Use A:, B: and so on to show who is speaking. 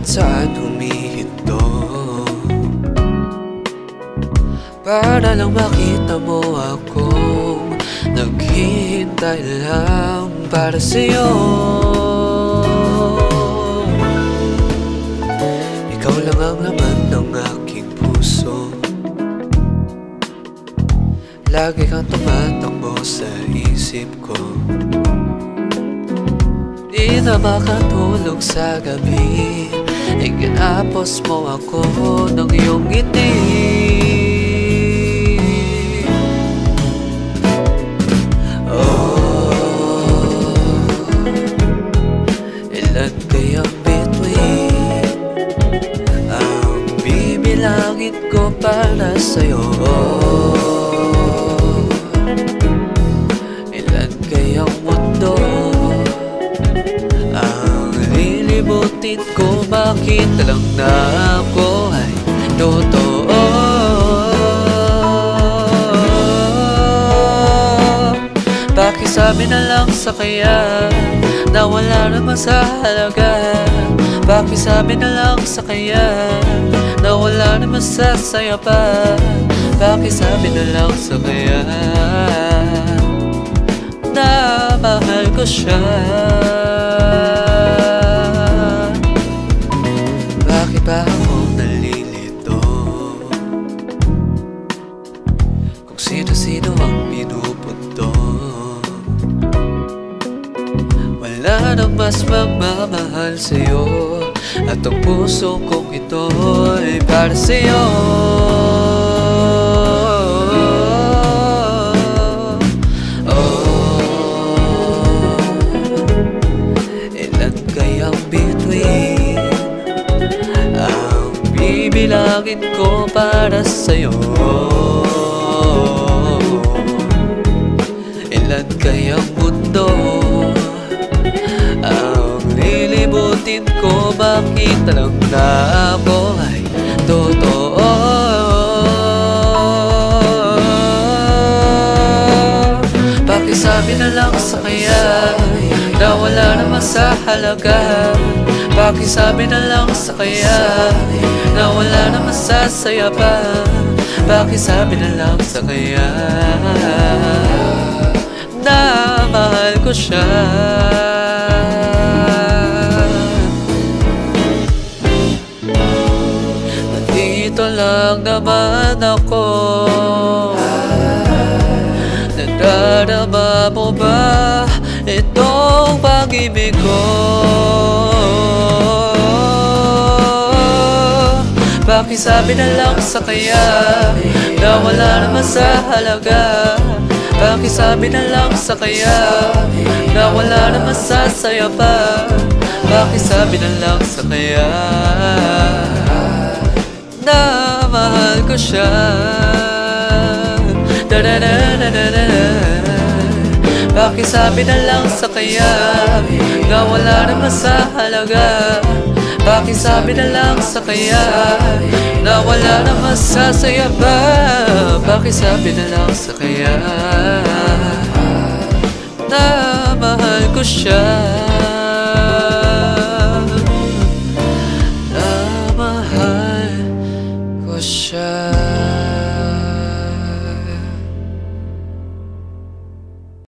A: naman saan humihinto, para lang makita mo akong naghihintay lang para sa'yo. Ikaw lang ang laman ng aking puso, lagi kang tumatakbo sa isip ko. Di na makatulog sa gabi, ikinapos mo ako ng iyong ngiti. Ilan kayang bituin ang bibilangin ko para sa'yo? Ilan kayang mundo ang lilibutin ko? Makita lang na ako ay totoo. Pakisabi na lang sa kaya na wala naman sa halaga. Pakisabi na lang sa kaya na wala naman sa saya pa. Pakisabi na lang sa kaya na mahal ko siya. Bakit ba ako nalilito kung sino-sino ang pinupunto? Wala nang mas magmamahal sa'yo, at ang puso kong ito ay para sa'yo. Ilan kayang bituin ang bibilangin ko para sa'yo? Ilan kayang mundo ang lilibutin ko? Makita lang na ako ay totoo. Pakisabi na lang sa kaya na wala naman sa halaga. Pakisabi na lang sa kaya na wala naman sa saya pa. Pakisabi na lang sa kaya na mahal ko siya. Nandito lang naman ako. Nadarama mo ba itong pag-ibig ko? Pakisabi na lang sa kaya na wala naman sa halaga. Pakisabi na lang sa kaya na wala naman sa saya pa. Pakisabi na lang sa kaya na mahal ko siya. Pakisabi na lang sa kaya na wala naman sa halaga. Pakisabi na lang sa kaya na wala naman sa saya pa. Pakisabi na lang sa kaya na mahal ko siya. Na mahal ko siya.